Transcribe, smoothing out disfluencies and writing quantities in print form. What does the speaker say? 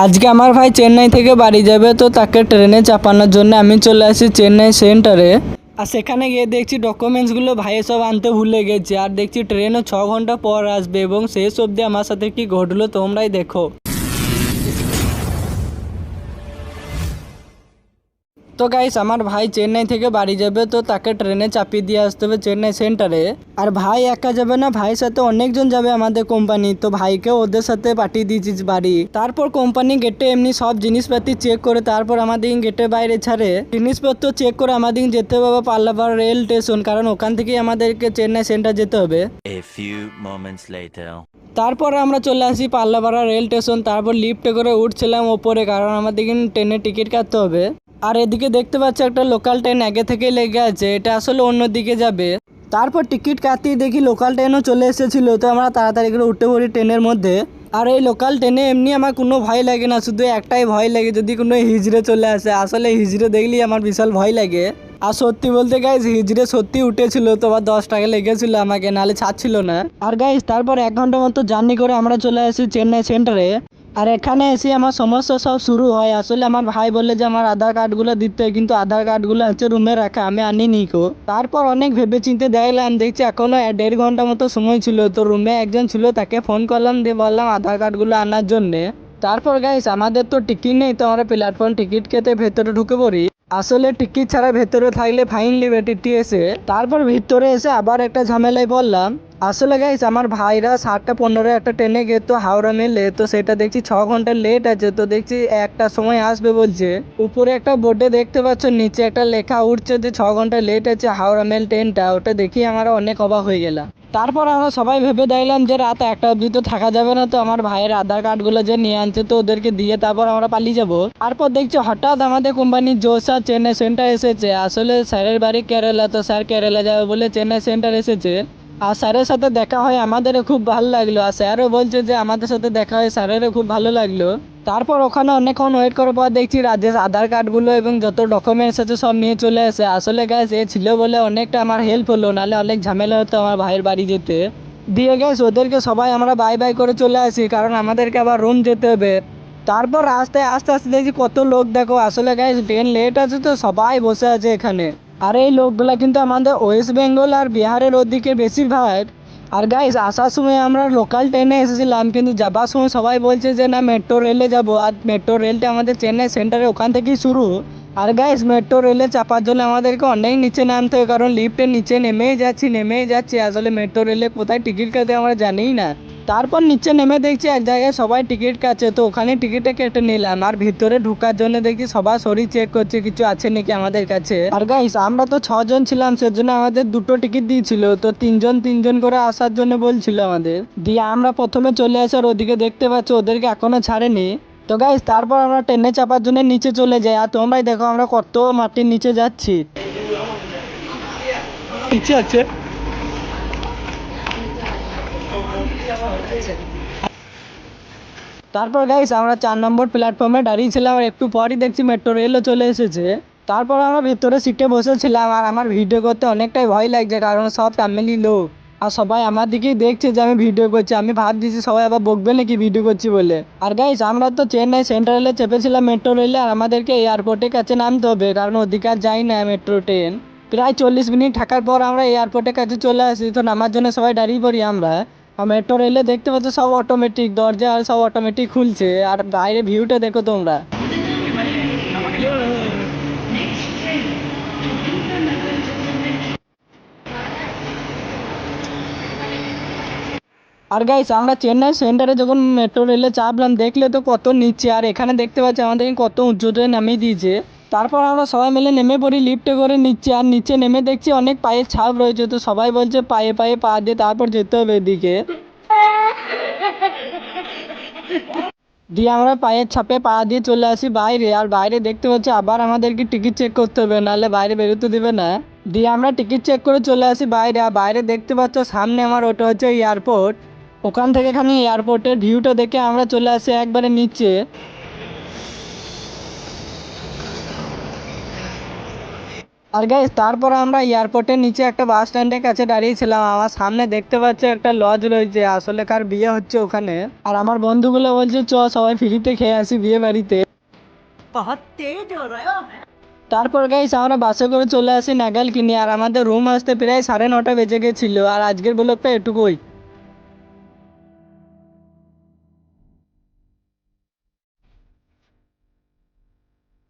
আজকে আমার ভাই চেন্নাই থেকে বাড়ি যাবে, তো তাকে ট্রেনে চাপানোর জন্য আমি চলে আসি চেন্নাই সেন্টারে। আর সেখানে গিয়ে দেখছি ডকুমেন্টসগুলো ভাই সব আনতে ভুলে গেছে, আর দেখছি ট্রেনও 6 ঘন্টা পর আসবে এবং শেষ অবধি আমার সাথে কি ঘটলো তোমরাই দেখো। তো গাইস, আমার ভাই চেন্নাই থেকে বাড়ি যাবে, তো তাকে ট্রেনে চাপিয়ে দিয়ে আসতে হবে চেন্নাই সেন্টারে। আর ভাই একা যাবে না, ভাইয়ের সাথে অনেকজন যাবে আমাদের কোম্পানি, তো ভাইকে ওদের সাথে পাঠিয়ে দিয়েছি বাড়ি। তারপর কোম্পানি গেটে এমনি সব জিনিসপাতি চেক করে তারপর আমাদের গেটের বাইরে ছাড়ে। জিনিসপত্র চেক করে আমাদের যেতে হবে পাল্লাপাড় রেল স্টেশন, কারণ ওখান থেকেই আমাদেরকে চেন্নাই সেন্টার যেতে হবে। A few moments later. তারপর আমরা চলে আসি পাল্লাপাড়া রেল স্টেশন। তারপর লিফটে করে উঠছিলাম ওপরে, কারণ আমাদের ট্রেনের টিকিট কাটতে হবে। আর এদিকে দেখতে পাচ্ছি একটা লোকাল ট্রেন আগে থেকেই লেগে আছে, এটা আসলে অন্য দিকে যাবে। তারপর টিকিট কাটিয়ে দেখি লোকাল ট্রেনও চলে এসেছিলো, তো আমরা তাড়াতাড়ি করে উঠে পড়ি ট্রেনের মধ্যে। আর এই লোকাল ট্রেনে এমনি আমার কোনো ভয় লাগে না, শুধু একটাই ভয় লাগে যদি কোনো হিজড়ে চলে আসে। আসলে হিজড়ে দেখলেই আমার বিশাল ভয় লাগে। আর সত্যি বলতে গাইজ, হিজড়ে সত্যি উঠেছিল, তো আবার 10 টাকা লেগেছিল আমাকে, নাহলে ছাড়ছিল না। আর গাইজ তারপর 1 ঘন্টা মতো জার্নি করে আমরা চলে আসি চেন্নাই সেন্টারে। আর এখানে এসে আমার সমস্যা সব শুরু হয়। আসলে আমার ভাই বললে যে আমার আধার কার্ডগুলো দিতে হয়, কিন্তু আধার কার্ডগুলো হচ্ছে রুমে রাখা, আমি আনিনি কো। তারপর অনেক ভেবে চিন্তে দেখলাম, দেখছি এখনো 1.5 ঘন্টা মতো সময় ছিল, তো রুমে একজন ছিল, তাকে ফোন করলাম, দিয়ে বললাম আধার কার্ডগুলো আনার জন্যে। তারপর গাইস আমাদের তো টিকিট নেই, তো আমরা প্ল্যাটফর্ম টিকিট কেটে ভেতরে ঢুকে পড়ি। আসলে টিকিট ছাড়া ভেতরে থাকলে ফাইন নেবে টিটিএসে। তারপর ভিতরে এসে আবার একটা ঝামেলায় পড়লাম। আসলে গাইস আমার ভাইরা 7টা 15 একটা ট্রেনে গেতো হাওড়া মেলে, তো সেটা দেখছি 6 ঘন্টা লেট আছে, তো দেখছি একটা সময় আসবে বলছে। উপরে একটা বোর্ডে দেখতে পাচ্ছ, নিচে একটা লেখা উঠছে যে 6 ঘন্টা লেট আছে হাওড়া মেল ট্রেনটা। ওটা দেখি আমরা অনেক অবাক হয়ে গেলাম। তারপর আমরা সবাই ভেবে দেখলাম যে রাত 1টা অবধি তো থাকা যাবে না, তো আমার ভাইয়ের আধার কার্ডগুলো যে নিয়ে আনছে তো ওদেরকে দিয়ে তারপর আমরা পালিয়ে যাবো। তারপর দেখছি হঠাৎ আমাদের কোম্পানির জোসা চেন্নাই সেন্টার এসেছে। আসলে স্যারের বাড়ি কেরালা, তো স্যার কেরালা যাবে বলে চেন্নাই সেন্টার এসেছে। আর স্যারের সাথে দেখা হয় আমাদেরও খুব ভালো লাগলো, আর স্যারও বলছে যে আমাদের সাথে দেখা হয় স্যারেরও খুব ভালো লাগলো। তারপর ওখানে অনেকক্ষণ ওয়েট করার পর দেখছি রাজেশ আধার কার্ডগুলো এবং যত ডকুমেন্টস আছে সব নিয়ে চলে আসে। আসলে গ্যাস এ ছিল বলে অনেকটা আমার হেল্প হলো, নাহলে অনেক ঝামেলা হতো আমার ভাইয়ের বাড়ি যেতে। দিয়ে গ্যাস ওদেরকে সবাই আমরা বাই বাই করে চলে আসি, কারণ আমাদেরকে আবার রুম যেতে হবে। তারপর রাস্তায় আস্তে আস্তে দেখছি কত লোক, দেখো আসলে গ্যাস ট্রেন লেট আছে তো সবাই বসে আছে এখানে। আর এই লোকগুলা কিন্তু আমাদের ওয়েস্ট বেঙ্গল আর বিহারের ওদিকে বেশিরভাগ। আর গাইস আসার সময় আমরা লোকাল ট্রেনে এসেছিলাম, কিন্তু যাবার সময় সবাই বলছে যে না মেট্রো রেলে যাব। আর মেট্রো রেলটা আমাদের চেন্নাই সেন্টারে ওখান থেকেই শুরু। আর গাইস মেট্রো রেলে চাপার জন্য আমাদেরকে অনেক নিচে নামতে হবে, কারণ লিফটের নিচে নেমেই যাচ্ছি। আসলে মেট্রো রেলে কোথায় টিকিট কাটে আমরা জানিই না। তারপর নিচে নেমে দেখছি এক জায়গায় সবাই টিকিট কাটছে, তো ওখানে টিকিটটা কেটে নিলাম। আর ভিতরে ঢোকার জন্য দেখছি সবার শরীর চেক করছে কিছু আছে নাকি আমাদের কাছে। আর গাইস আমরা তো 6 জন ছিলাম, সেজন্য আমাদের 2টো টিকিট দিয়েছিল, তো 3 জন 3 জন করে আসার জন্য বলছিল আমাদের। দিয়ে আমরা প্রথমে চলে আসি, আর ওদিকে দেখতে পাচ্ছ ওদেরকে এখনো ছাড়েনি। তো গাইস তারপর আমরা ট্রেনে চাপার জন্য নিচে চলে যাই, আর তোমরাই দেখো আমরা কত মাটির নিচে যাচ্ছি। নিচে আছে। তারপর গাইস আমরা 4 নম্বর প্ল্যাটফর্মে দাঁড়িয়েছিলাম, আর একটু পরই দেখছি মেট্রো রেলও চলে এসেছে। তারপর আমরা ভেতরে সিটে বসেছিলাম, আর আমার ভিডিও করতে অনেকটাই ভয় লাগছে, কারণ সব ফ্যামিলি লোক। আর সবাই আমার দিকেই দেখছে যে আমি ভিডিও করছি, আমি ভাবছি সবাই আবার বকবে নাকি ভিডিও করছি বলে। আর গাইস আমরা তো চেন্নাই সেন্ট্রালে চেপেছিলাম মেট্রো রেলে, আর আমাদেরকে এয়ারপোর্টের কাছে নামতে হবে, কারণ ওদিকে আর যাই না মেট্রো ট্রেন। প্রায় 40 মিনিট থাকার পর আমরা এয়ারপোর্টের কাছে চলে আসি, তো নামার জন্য সবাই দাঁড়িয়ে পড়ি আমরা। আর মেট্রো রেলে দেখতে পাচ্ছ সব অটোমেটিক দরজা, আর সব অটোমেটিক খুলছে। আর বাইরে ভিউটা দেখো তোমরা। আর গাইস আমরা চেন্নাই সেন্টারে যখন মেট্রো রেলে চাপলাম, দেখলে তো কত নিচে, আর এখানে দেখতে পাচ্ছি আমাদেরকে কত উঁচুতে নামিয়ে দিয়েছে। তারপর আমরা সবাই মিলে নেমে পড়ি লিফটে করে নিচে, আর নিচে নেমে দেখছি অনেক পায়ের ছাপ রয়েছে, তো সবাই বলছে পায়ে পায়ে পা দিয়ে তারপর যেতে হবে এদিকে। দিয়ে আমরা পায়ের ছাপে পা দিয়ে চলে আসি বাইরে, আর বাইরে দেখতে পাচ্ছি আবার আমাদেরকে টিকিট চেক করতে হবে, নাহলে বাইরে বেরোতে দেবে না। দিয়ে আমরা টিকিট চেক করে চলে আসি বাইরে, আর বাইরে দেখতে পাচ্ছ সামনে আমার ওটা হচ্ছে এয়ারপোর্ট। ওখান থেকে এখানে এয়ারপোর্টের ভিউটা দেখে আমরা চলে আসি একবারে নিচে। আর গাইস তারপর আমরা এয়ারপোর্টের নিচে একটা বাস স্ট্যান্ডের কাছে দাঁড়িয়েছিলাম। আমার সামনে দেখতে পাচ্ছি একটা লজ রয়েছে, আসলে কার বিয়ে হচ্ছে ওখানে। আর আমার বন্ধুগুলো বলছে চ সবাই ফ্রিতে খেয়ে আসি বিয়ে বাড়িতে। তারপর গাইস আমরা বাসে করে চলে আসি নাগাল কিনে, আর আমাদের রুম আসতে প্রায় 9:30 বেজে গেছিলো। আর আজকের ব্লগটা এটুকুই।